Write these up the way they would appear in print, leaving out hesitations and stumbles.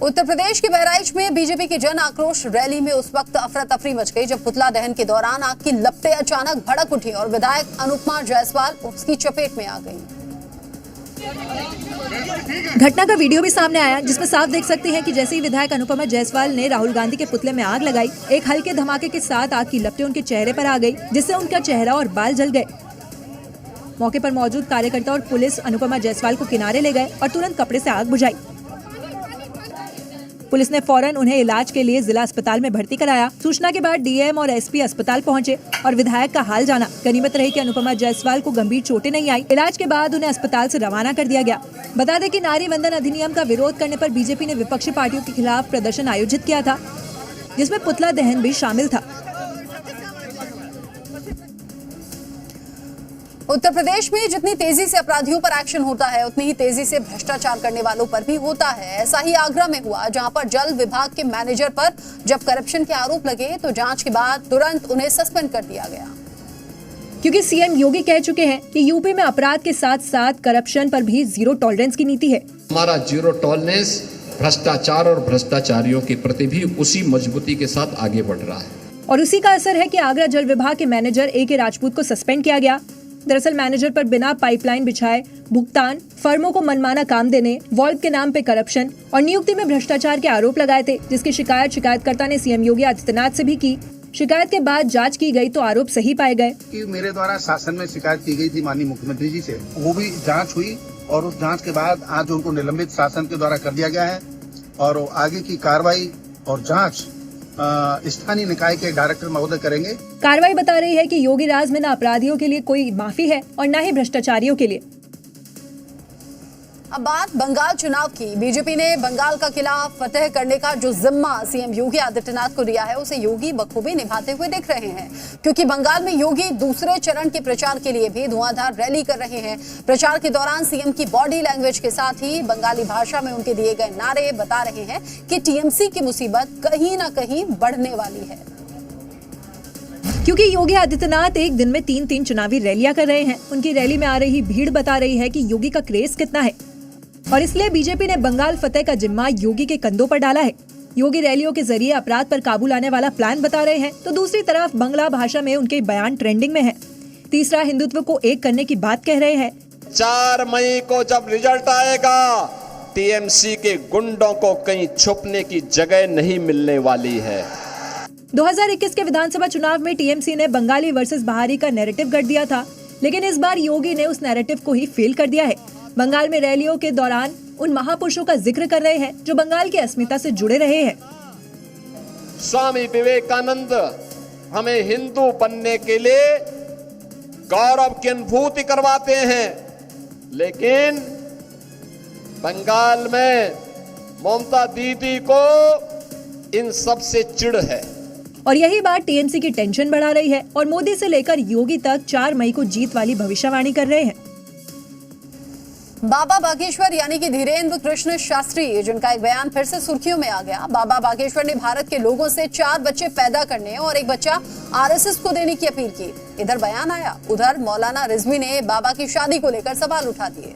उत्तर प्रदेश के बहराइच में बीजेपी की जन आक्रोश रैली में उस वक्त अफरा तफरी मच गई जब पुतला दहन के दौरान आग की लपटें अचानक भड़क उठी और विधायक अनुपमा जायसवाल उसकी चपेट में आ गई। घटना का वीडियो भी सामने आया जिसमें साफ देख सकते हैं कि जैसे ही विधायक अनुपमा जायसवाल ने राहुल गांधी के पुतले में आग लगाई, एक हल्के धमाके के साथ आग की लपटें उनके चेहरे पर आ गई, जिससे उनका चेहरा और बाल जल गए। मौके पर मौजूद कार्यकर्ता और पुलिस अनुपमा जायसवाल को किनारे ले गए और तुरंत कपड़े से आग बुझाई। पुलिस ने फौरन उन्हें इलाज के लिए जिला अस्पताल में भर्ती कराया। सूचना के बाद डीएम और एसपी अस्पताल पहुंचे और विधायक का हाल जाना। गनीमत रही कि अनुपमा जायसवाल को गंभीर चोटें नहीं आई। इलाज के बाद उन्हें अस्पताल से रवाना कर दिया गया। बता दें कि नारी वंदन अधिनियम का विरोध करने पर बीजेपी ने विपक्षी पार्टियों के खिलाफ प्रदर्शन आयोजित किया था, जिसमें पुतला दहन भी शामिल था। उत्तर प्रदेश में जितनी तेजी से अपराधियों पर एक्शन होता है, उतनी ही तेजी से भ्रष्टाचार करने वालों पर भी होता है। ऐसा ही आगरा में हुआ, जहां पर जल विभाग के मैनेजर पर जब करप्शन के आरोप लगे तो जांच के बाद तुरंत उन्हें सस्पेंड कर दिया गया, क्योंकि सीएम योगी कह चुके हैं कि यूपी में अपराध के साथ साथ करप्शन पर भी जीरो टॉलरेंस की नीति है। हमारा जीरो टॉलरेंस भ्रष्टाचार और भ्रष्टाचारियों के प्रति भी उसी मजबूती के साथ आगे बढ़ रहा है। और उसी का असर है कि आगरा जल विभाग के मैनेजर ए.के. राजपूत को सस्पेंड किया गया। दरअसल मैनेजर पर बिना पाइपलाइन बिछाए भुगतान, फर्मों को मनमाना काम देने, वॉल्व के नाम पे करप्शन और नियुक्ति में भ्रष्टाचार के आरोप लगाए थे, जिसकी शिकायत शिकायतकर्ता ने सीएम योगी आदित्यनाथ से भी की। शिकायत के बाद जांच की गई तो आरोप सही पाए गए। कि मेरे द्वारा शासन में शिकायत की गई थी माननीय मुख्यमंत्री जी से, वो भी जांच हुई और उस जांच के बाद आज उनको निलंबित शासन के द्वारा कर दिया गया है और आगे की कार्रवाई और जांच स्थानीय निकाय के डायरेक्टर महोदय करेंगे। कार्रवाई बता रही है कि योगी राज में न अपराधियों के लिए कोई माफी है और न ही भ्रष्टाचारियों के लिए। अब बात बंगाल चुनाव की। बीजेपी ने बंगाल का किला फतेह करने का जो जिम्मा सीएम योगी आदित्यनाथ को दिया है, उसे योगी बखूबी निभाते हुए दिख रहे हैं, क्योंकि बंगाल में योगी दूसरे चरण के प्रचार के लिए भी धुआंधार रैली कर रहे हैं। प्रचार के दौरान सीएम की बॉडी लैंग्वेज के साथ ही बंगाली भाषा में उनके दिए गए नारे बता रहे हैं कि टीएमसी की मुसीबत कहीं न कहीं बढ़ने वाली है, क्योंकि योगी आदित्यनाथ एक दिन में 3 चुनावी रैलियां कर रहे हैं। उनकी रैली में आ रही भीड़ बता रही है कि योगी का क्रेज कितना है और इसलिए बीजेपी ने बंगाल फतेह का जिम्मा योगी के कंधों पर डाला है। योगी रैलियों के जरिए अपराध पर काबू लाने वाला प्लान बता रहे हैं, तो दूसरी तरफ बंगला भाषा में उनके बयान ट्रेंडिंग में है। तीसरा, हिंदुत्व को एक करने की बात कह रहे हैं। 4 मई को जब रिजल्ट आएगा, टीएमसी के गुंडों को कहीं छुपने की जगह नहीं मिलने वाली है। 2021 के विधानसभा चुनाव में टीएमसी ने बंगाली वर्सेस बहारी का नैरेटिव गढ़ दिया था, लेकिन इस बार योगी ने उस नैरेटिव को ही फेल कर दिया है। बंगाल में रैलियों के दौरान उन महापुरुषों का जिक्र कर रहे हैं जो बंगाल की अस्मिता से जुड़े रहे हैं। स्वामी विवेकानंद हमें हिंदू बनने के लिए गौरव की अनुभूति करवाते हैं, लेकिन बंगाल में ममता दीदी को इन सब से चिढ़ है। और यही बात टीएमसी की टेंशन बढ़ा रही है और मोदी से लेकर योगी तक 4 मई को जीत वाली भविष्यवाणी कर रहे हैं। बाबा बागेश्वर यानी कि धीरेन्द्र कृष्ण शास्त्री, जिनका एक बयान फिर से सुर्खियों में आ गया। बाबा बागेश्वर ने भारत के लोगों से 4 बच्चे पैदा करने और एक बच्चा आरएसएस को देने की अपील की। इधर बयान आया, उधर मौलाना रिजवी ने बाबा की शादी को लेकर सवाल उठा दिए।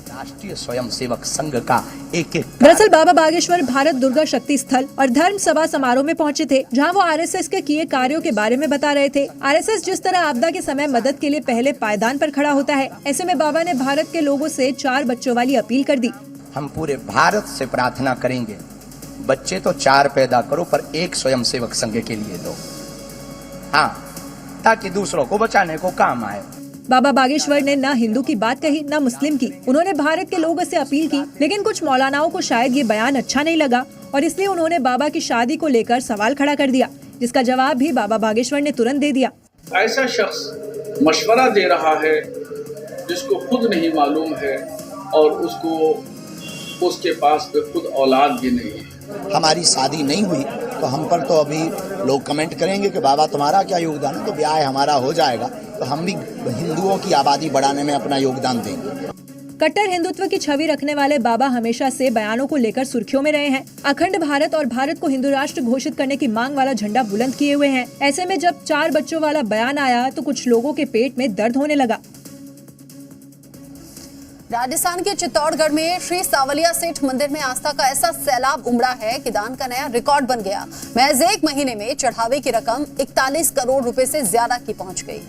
राष्ट्रीय स्वयंसेवक संघ का एक दरअसल बाबा बागेश्वर भारत दुर्गा शक्ति स्थल और धर्म सभा समारोह में पहुंचे थे, जहां वो आरएसएस के किए कार्यों के बारे में बता रहे थे। आरएसएस जिस तरह आपदा के समय मदद के लिए पहले पायदान पर खड़ा होता है, ऐसे में बाबा ने भारत के लोगों से 4 बच्चों वाली अपील कर दी। हम पूरे भारत से प्रार्थना करेंगे, बच्चे तो 4 पैदा करो पर एक स्वयंसेवक संघ के लिए दो, हाँ, ताकि दूसरों को बचाने को काम आए। बाबा बागेश्वर ने न हिंदू की बात कही न मुस्लिम की। उन्होंने भारत के लोगों से अपील की, लेकिन कुछ मौलानाओं को शायद ये बयान अच्छा नहीं लगा और इसलिए उन्होंने बाबा की शादी को लेकर सवाल खड़ा कर दिया, जिसका जवाब भी बाबा बागेश्वर ने तुरंत दे दिया। ऐसा शख्स मशवरा दे रहा है जिसको खुद नहीं मालूम है और उसके पास खुद औलाद भी नहीं है। हमारी शादी नहीं हुई तो हम पर तो अभी लोग कमेंट करेंगे कि बाबा तुम्हारा क्या योगदान है, तो ब्याह हमारा हो जाएगा तो हम भी हिंदुओं की आबादी बढ़ाने में अपना योगदान देंगे। कट्टर हिंदुत्व की छवि रखने वाले बाबा हमेशा से बयानों को लेकर सुर्खियों में रहे हैं। अखंड भारत और भारत को हिंदू राष्ट्र घोषित करने की मांग वाला झंडा बुलंद किए हुए हैं। ऐसे में जब 4 बच्चों वाला बयान आया तो कुछ लोगों के पेट में दर्द होने लगा। राजस्थान के चित्तौड़गढ़ में श्री सावलिया सेठ मंदिर में आस्था का ऐसा सैलाब उमड़ा है कि दान का नया रिकॉर्ड बन गया। महज 1 महीने में चढ़ावे की रकम 41 करोड़ रुपए से ज्यादा की पहुंच गई।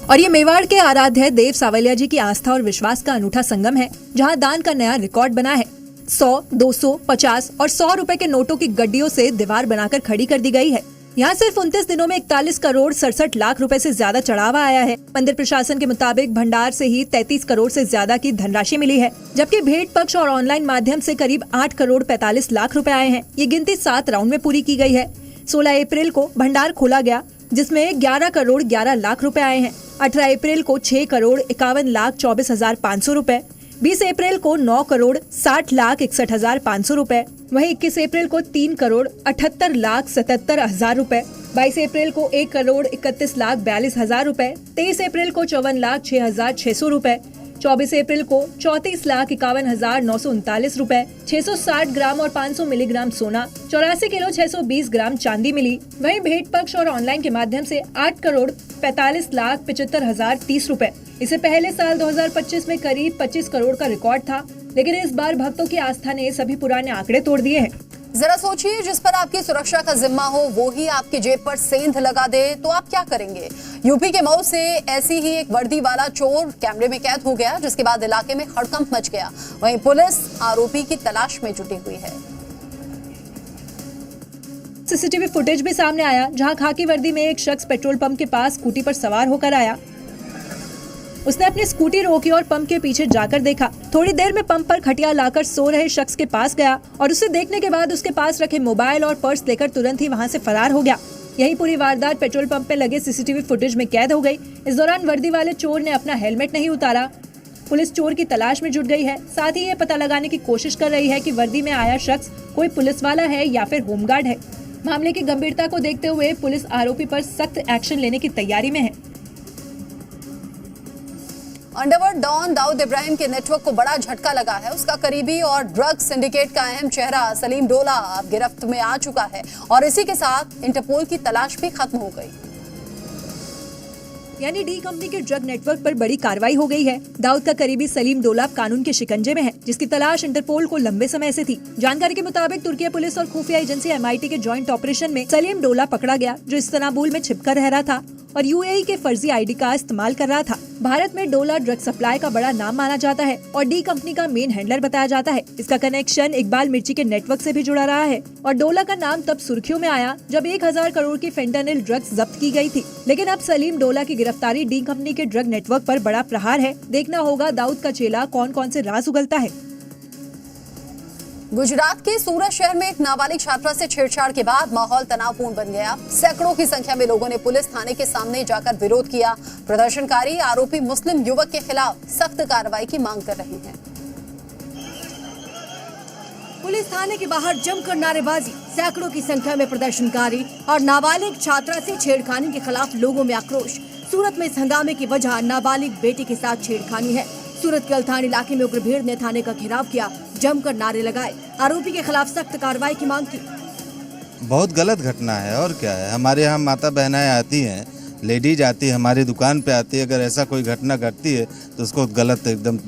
और ये मेवाड़ के आराध्य देव सावलिया जी की आस्था और विश्वास का अनूठा संगम है, जहां दान का नया रिकॉर्ड बना है। 100, 200, 50 और 100 रुपए के नोटों की गड्डियों से दीवार बनाकर खड़ी कर दी गई है। यहाँ सिर्फ 29 दिनों में 41 करोड़ 67 लाख रुपए से ज्यादा चढ़ावा आया है। मंदिर प्रशासन के मुताबिक भंडार से ही 33 करोड़ से ज्यादा की धनराशि मिली है, जबकि भेंट पक्ष और ऑनलाइन माध्यम से करीब 8 करोड़ 45 लाख रुपए आए हैं। ये गिनती 7 राउंड में पूरी की गई है। 16 अप्रैल को भंडार खोला गया, जिसमें 11 करोड़ 11 लाख रुपए आए हैं। 18 अप्रैल को 6 करोड़ 51 लाख 24,500 रुपए, 20 अप्रैल को 9 करोड़ 60 लाख 61,500 रुपए, वहीं 21 अप्रैल को 3 करोड़ 78 लाख 77,000 रुपए, 22 अप्रैल को 1 करोड़ 31 लाख 42,000 रुपए, 23 अप्रैल को 54 लाख 6,600 रुपए, 24 अप्रैल को 34 लाख 51,939 रुपए, 660 ग्राम और 500 मिलीग्राम सोना, 84 किलो 620 ग्राम चांदी मिली। वहीं भेंट पक्ष और ऑनलाइन के माध्यम से 8 करोड़ 45 लाख 75,030 रुपए। इससे पहले साल 2025 में करीब 25 करोड़ का रिकॉर्ड था, लेकिन इस बार भक्तों की आस्था ने सभी पुराने आंकड़े तोड़ दिए हैं। जरा सोचिए, जिस पर आपकी सुरक्षा का जिम्मा हो वो ही आपकी जेब पर सेंध लगा दे तो आप क्या करेंगे। यूपी के मऊ से ऐसी ही एक वर्दी वाला चोर कैमरे में कैद हो गया, जिसके बाद इलाके में हड़कंप मच गया। वहीं पुलिस आरोपी की तलाश में जुटी हुई है। सीसीटीवी फुटेज भी सामने आया, जहां खाकी वर्दी में एक शख्स पेट्रोल पंप के पास स्कूटी पर सवार होकर आया। उसने अपनी स्कूटी रोकी और पंप के पीछे जाकर देखा। थोड़ी देर में पंप पर खटिया लाकर सो रहे शख्स के पास गया और उसे देखने के बाद उसके पास रखे मोबाइल और पर्स लेकर तुरंत ही वहां से फरार हो गया। यही पूरी वारदात पेट्रोल पंप में लगे सीसीटीवी फुटेज में कैद हो गई। इस दौरान वर्दी वाले चोर ने अपना हेलमेट नहीं उतारा। पुलिस चोर की तलाश में जुट गई है, साथ ही ये पता लगाने की कोशिश कर रही है कि वर्दी में आया शख्स कोई पुलिस वाला है या फिर होमगार्ड है। मामले की गंभीरता को देखते हुए पुलिस आरोपी पर सख्त एक्शन लेने की तैयारी में है। अंडरवर्ल्ड डॉन दाऊद इब्राहिम के नेटवर्क को बड़ा झटका लगा है। उसका करीबी और ड्रग सिंडिकेट का अहम चेहरा सलीम डोला अब गिरफ्त में आ चुका है और इसी के साथ इंटरपोल की तलाश भी खत्म हो गई। यानी डी कंपनी के ड्रग नेटवर्क पर बड़ी कार्रवाई हो गई है। दाऊद का करीबी सलीम डोला कानून के शिकंजे में है, जिसकी तलाश इंटरपोल को लंबे समय से थी। जानकारी के मुताबिक तुर्की पुलिस और खुफिया एजेंसी MIT के जॉइंट ऑपरेशन में सलीम डोला पकड़ा गया, जो इस्तांबुल में छिपकर रह रहा था और UAE के फर्जी ID का इस्तेमाल कर रहा था। भारत में डोला ड्रग सप्लाई का बड़ा नाम माना जाता है और डी कंपनी का मेन हैंडलर बताया जाता है। इसका कनेक्शन इकबाल मिर्ची के नेटवर्क से भी जुड़ा रहा है और डोला का नाम तब सुर्खियों में आया जब 1000 करोड़ की फेंटानिल ड्रग्स जब्त की गई थी। लेकिन अब सलीम डोला की गिरफ्तारी डी कंपनी के ड्रग नेटवर्क पर बड़ा प्रहार है। देखना होगा दाऊद का चेला कौन कौन से राज उगलता है। गुजरात के सूरत शहर में एक नाबालिग छात्रा से छेड़छाड़ के बाद माहौल तनावपूर्ण बन गया। सैकड़ों की संख्या में लोगों ने पुलिस थाने के सामने जाकर विरोध किया। प्रदर्शनकारी आरोपी मुस्लिम युवक के खिलाफ सख्त कार्रवाई की मांग कर रहे हैं। पुलिस थाने के बाहर जमकर नारेबाजी, सैकड़ों की संख्या में प्रदर्शनकारी और नाबालिग छात्रा से छेड़खानी के खिलाफ लोगों में आक्रोश। सूरत में इस हंगामे की वजह नाबालिग बेटी के साथ छेड़खानी है। सूरत के अल्थान इलाके में उग्र भीड़ ने थाने का घेराव किया, जमकर नारे लगाए, आरोपी के खिलाफ सख्त कार्रवाई की मांग की। बहुत गलत घटना है और क्या है। हमारे यहाँ माता बहनाएं आती हैं, लेडीज आती है, हमारी दुकान पे आती है। अगर ऐसा कोई घटना घटती है तो उसको गलत एकदम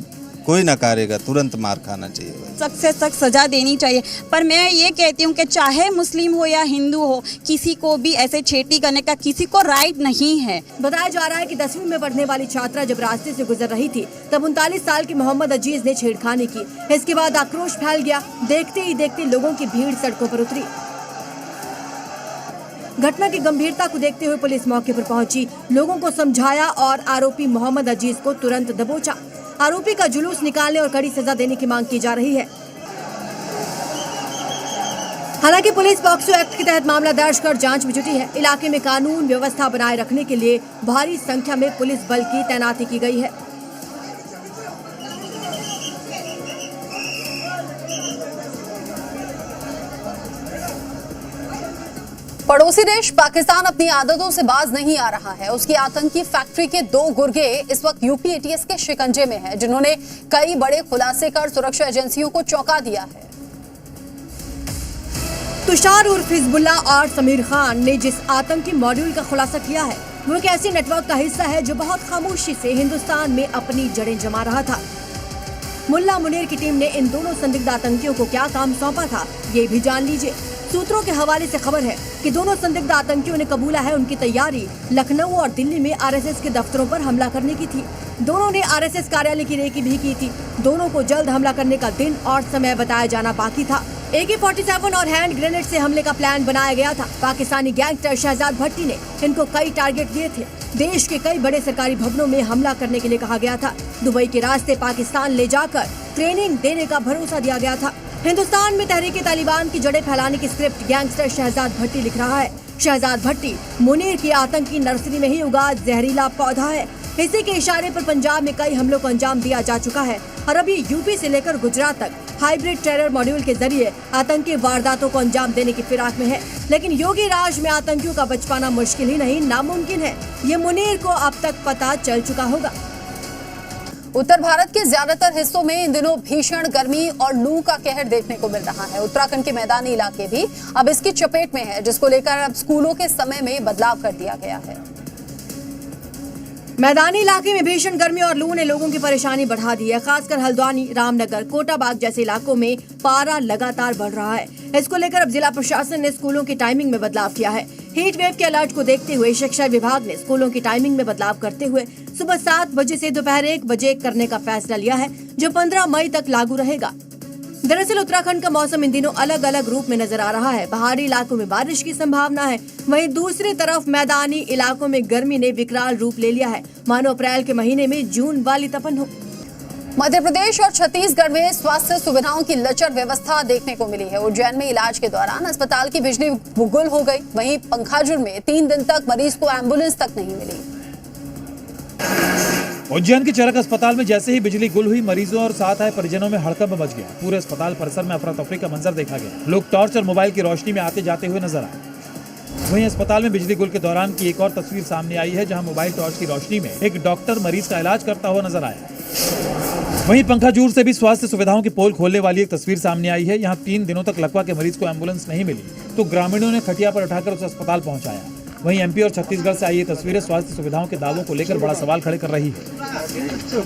कोई नकारेगा, तुरंत मार खाना चाहिए, सख्त से सख्त सजा देनी चाहिए। पर मैं ये कहती हूँ कि चाहे मुस्लिम हो या हिंदू हो, किसी को भी ऐसे छेड़ती करने का किसी को राइट नहीं है। बताया जा रहा है कि 10वीं में पढ़ने वाली छात्रा जब रास्ते से गुजर रही थी तब 39 साल के मोहम्मद अजीज ने छेड़खानी की। इसके बाद आक्रोश फैल गया। देखते ही देखते लोगों की भीड़ सड़कों पर उतरी। घटना की गंभीरता को देखते हुए पुलिस मौके पर पहुंची, लोगों को समझाया और आरोपी मोहम्मद अजीज को तुरंत दबोचा। आरोपी का जुलूस निकालने और कड़ी सजा देने की मांग की जा रही है। हालांकि पुलिस पॉक्सो एक्ट के तहत मामला दर्ज कर जांच में जुटी है। इलाके में कानून व्यवस्था बनाए रखने के लिए भारी संख्या में पुलिस बल की तैनाती की गई है। पड़ोसी देश पाकिस्तान अपनी आदतों से बाज नहीं आ रहा है। उसकी आतंकी फैक्ट्री के 2 गुर्गे इस वक्त यूपी ATS के शिकंजे में हैं, जिन्होंने कई बड़े खुलासे कर सुरक्षा एजेंसियों को चौंका दिया है। तुषार उर्फ हिजबुल्लाह और समीर खान ने जिस आतंकी मॉड्यूल का खुलासा किया है वो एक ऐसे नेटवर्क का हिस्सा है जो बहुत खामोशी से हिंदुस्तान में अपनी जड़ें जमा रहा था। मुल्ला मुनीर की टीम ने इन दोनों संदिग्ध आतंकियों को क्या काम सौंपा था, ये भी जान लीजिए। सूत्रों के हवाले से खबर है कि दोनों संदिग्ध आतंकियों ने कबूला है उनकी तैयारी लखनऊ और दिल्ली में आरएसएस के दफ्तरों पर हमला करने की थी। दोनों ने आरएसएस कार्यालय की रेकी भी की थी। दोनों को जल्द हमला करने का दिन और समय बताया जाना बाकी था। AK-47 और हैंड ग्रेनेड से हमले का प्लान बनाया गया था। पाकिस्तानी गैंगस्टर शहजाद भट्टी ने इनको कई टारगेट दिए थे। देश के कई बड़े सरकारी भवनों में हमला करने के लिए कहा गया था। दुबई के रास्ते पाकिस्तान ले जाकर ट्रेनिंग देने का भरोसा दिया गया था। हिंदुस्तान में तहरीके तालिबान की जड़ें फैलाने की स्क्रिप्ट गैंगस्टर शहजाद भट्टी लिख रहा है। शहजाद भट्टी मुनीर की आतंकी नर्सरी में ही उगा जहरीला पौधा है। इसी के इशारे पर पंजाब में कई हमलों को अंजाम दिया जा चुका है और अभी यूपी से लेकर गुजरात तक हाइब्रिड टेरर मॉड्यूल के जरिए आतंकी वारदातों को अंजाम देने की फिराक में है। लेकिन योगी राज में आतंकियों का बच पाना मुश्किल ही नहीं, नामुमकिन है। ये मुनीर को अब तक पता चल चुका होगा। उत्तर भारत के ज्यादातर हिस्सों में इन दिनों भीषण गर्मी और लू का कहर देखने को मिल रहा है। उत्तराखंड के मैदानी इलाके भी अब इसकी चपेट में है, जिसको लेकर अब स्कूलों के समय में बदलाव कर दिया गया है। मैदानी इलाके में भीषण गर्मी और लू ने लोगों की परेशानी बढ़ा दी है। खासकर हल्द्वानी, रामनगर, कोटाबाग जैसे इलाकों में पारा लगातार बढ़ रहा है। इसको लेकर अब जिला प्रशासन ने स्कूलों की टाइमिंग में बदलाव किया है। हीट वेव के अलर्ट को देखते हुए शिक्षा विभाग ने स्कूलों की टाइमिंग में बदलाव करते हुए सुबह 7 बजे से दोपहर 1 बजे करने का फैसला लिया है, जो 15 मई तक लागू रहेगा। दरअसल उत्तराखंड का मौसम इन दिनों अलग अलग रूप में नजर आ रहा है। पहाड़ी इलाकों में बारिश की संभावना है, वहीं दूसरी तरफ मैदानी इलाकों में गर्मी ने विकराल रूप ले लिया है, मानो अप्रैल के महीने में जून वाली तपन हो। मध्य प्रदेश और छत्तीसगढ़ में स्वास्थ्य सुविधाओं की लचर व्यवस्था देखने को मिली है। उज्जैन में इलाज के दौरान अस्पताल की बिजली गुल हो गई, वहीं पंखाजुर में 3 दिन तक मरीज को एम्बुलेंस तक नहीं मिली। उज्जैन के चरक अस्पताल में जैसे ही बिजली गुल हुई, मरीजों और साथ आए परिजनों में हड़कंप मच गया। पूरे अस्पताल परिसर में अफरा तफरी का मंजर देखा गया। लोग टॉर्च और मोबाइल की रोशनी में आते जाते हुए नजर आए। वहीं अस्पताल में बिजली गुल के दौरान की एक और तस्वीर सामने आई है, जहां मोबाइल टॉर्च की रोशनी में एक डॉक्टर मरीज का इलाज करता हुआ नजर आया। वहीं पंखाजूर से भी स्वास्थ्य सुविधाओं की पोल खोलने वाली एक तस्वीर सामने आई है। यहाँ 3 दिनों तक लकवा के मरीज को एम्बुलेंस नहीं मिली, तो ग्रामीणों ने खटिया पर उठाकर उसे अस्पताल पहुंचाया। वहीं MP और छत्तीसगढ़ से आई ये तस्वीरें स्वास्थ्य सुविधाओं के दावों को लेकर बड़ा सवाल खड़े कर रही है।